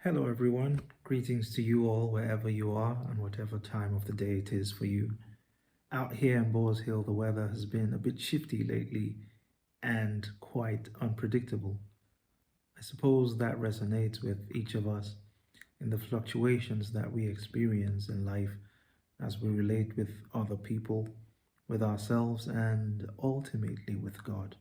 Hello, everyone. Greetings to you all, wherever you are and whatever time of the day it is for you. Out here in Boars Hill, the weather has been a bit shifty lately and quite unpredictable. I suppose that resonates with each of us in the fluctuations that we experience in life as we relate with other people, with ourselves, and ultimately with God.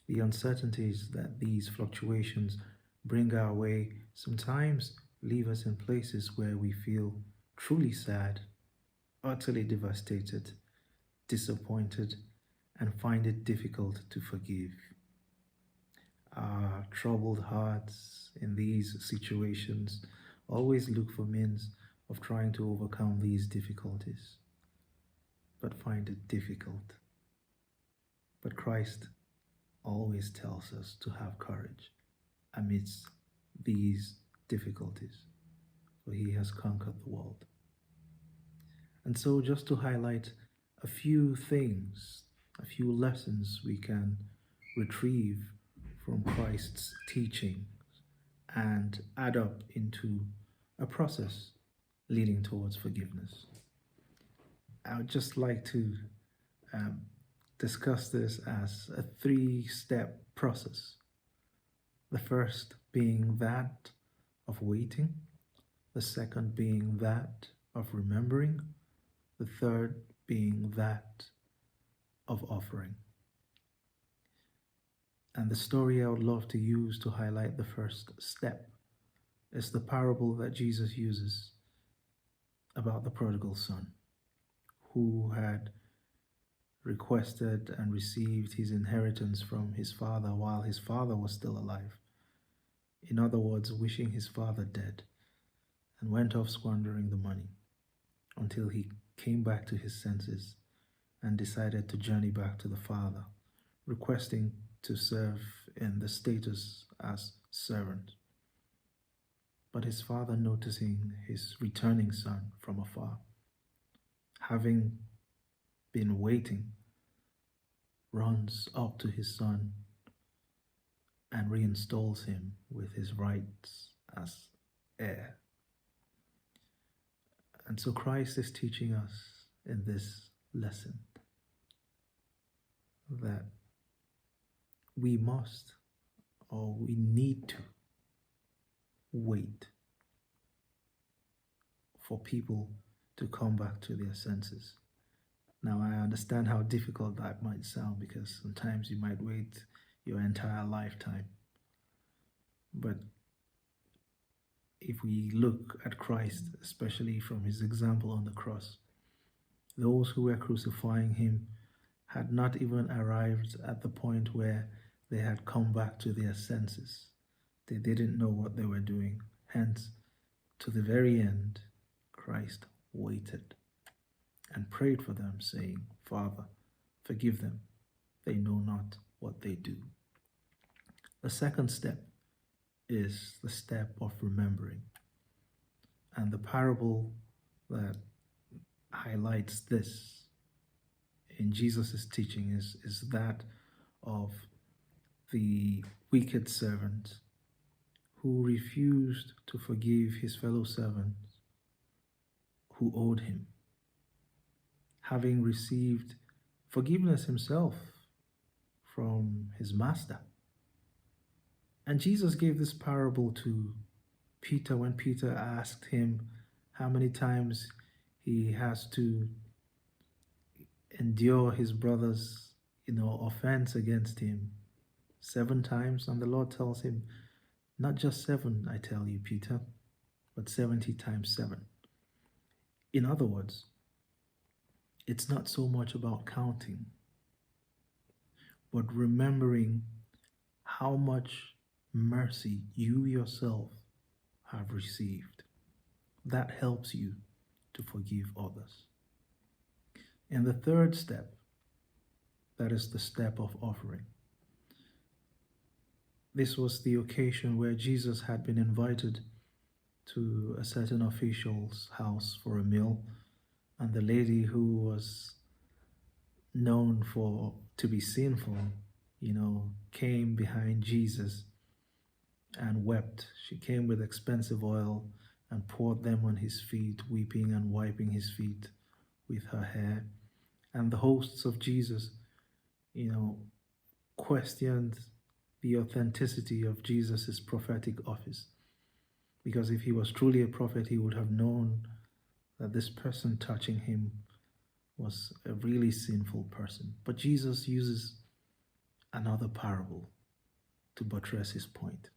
The uncertainties that these fluctuations bring our way sometimes leave us in places where we feel truly sad, utterly devastated, disappointed, and find it difficult to forgive. Our troubled hearts in these situations always look for means of trying to overcome these difficulties, but find it difficult. But Christ always tells us to have courage amidst these difficulties, for he has conquered the world. And so, just to highlight a few things, a few lessons we can retrieve from Christ's teachings and add up into a process leading towards forgiveness. I would just like to um, discuss this as a three-step process. The first being that of waiting, the second being that of remembering, the third being that of offering. And the story I would love to use to highlight the first step is the parable that Jesus uses about the prodigal son who had requested and received his inheritance from his father while his father was still alive. In other words, wishing his father dead, and went off squandering the money until he came back to his senses and decided to journey back to the father, requesting to serve in the status as servant. But his father, noticing his returning son from afar, having been waiting, runs up to his son and reinstalls him with his rights as heir. And so Christ is teaching us in this lesson that we must or we need to wait for people to come back to their senses. Now, I understand how difficult that might sound because sometimes you might wait your entire lifetime. But if we look at Christ, especially from his example on the cross, those who were crucifying him had not even arrived at the point where they had come back to their senses. They didn't know what they were doing. Hence, to the very end, Christ waited and prayed for them, saying, "Father, forgive them. They know not what they do." The second step is the step of remembering. And the parable that highlights this in Jesus' teaching is that of the wicked servant who refused to forgive his fellow servants who owed him, having received forgiveness himself from his master. And Jesus gave this parable to Peter when Peter asked him how many times he has to endure his brother's, offense against him. 7 times. And the Lord tells him, not just 7, I tell you, Peter, but 70 times 7. In other words, it's not so much about counting, but remembering how much mercy you yourself have received. That helps you to forgive others. And the third step, that is the step of offering. This was the occasion where Jesus had been invited to a certain official's house for a meal, and the lady who was known for to be sinful, came behind Jesus and wept. She came with expensive oil and poured them on his feet, weeping and wiping his feet with her hair. And the hosts of Jesus, you know, questioned the authenticity of Jesus's prophetic office. Because if he was truly a prophet, he would have known that this person touching him was a really sinful person. But Jesus uses another parable to buttress his point.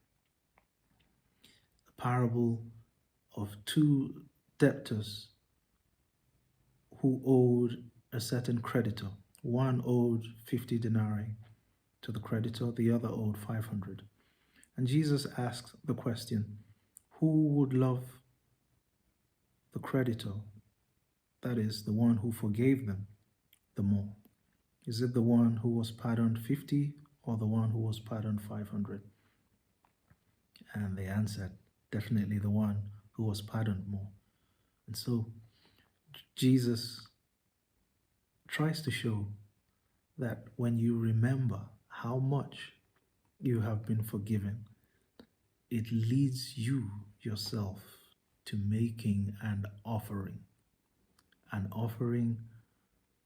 A parable of two debtors who owed a certain creditor. One owed 50 denarii to the creditor, the other owed 500. And Jesus asks the question, who would love the creditor, that is, the one who forgave them, the more? Is it the one who was pardoned 50 or the one who was pardoned 500? And they answered, definitely the one who was pardoned more. And so Jesus tries to show that when you remember how much you have been forgiven, it leads you yourself to making an offering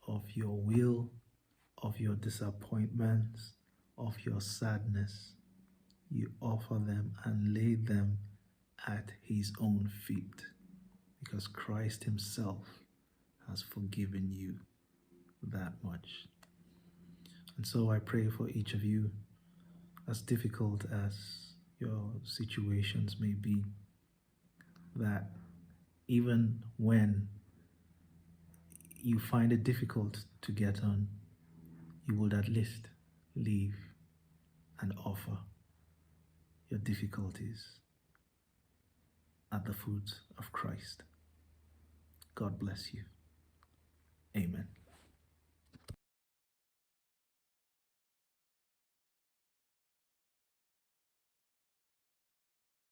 of your will, of your disappointments, of your sadness. You offer them and lay them at his own feet, because Christ himself has forgiven you that much. And so I pray for each of you, as difficult as your situations may be, that even when you find it difficult to get on, you would at least leave and offer your difficulties at the foot of Christ. God bless you. Amen.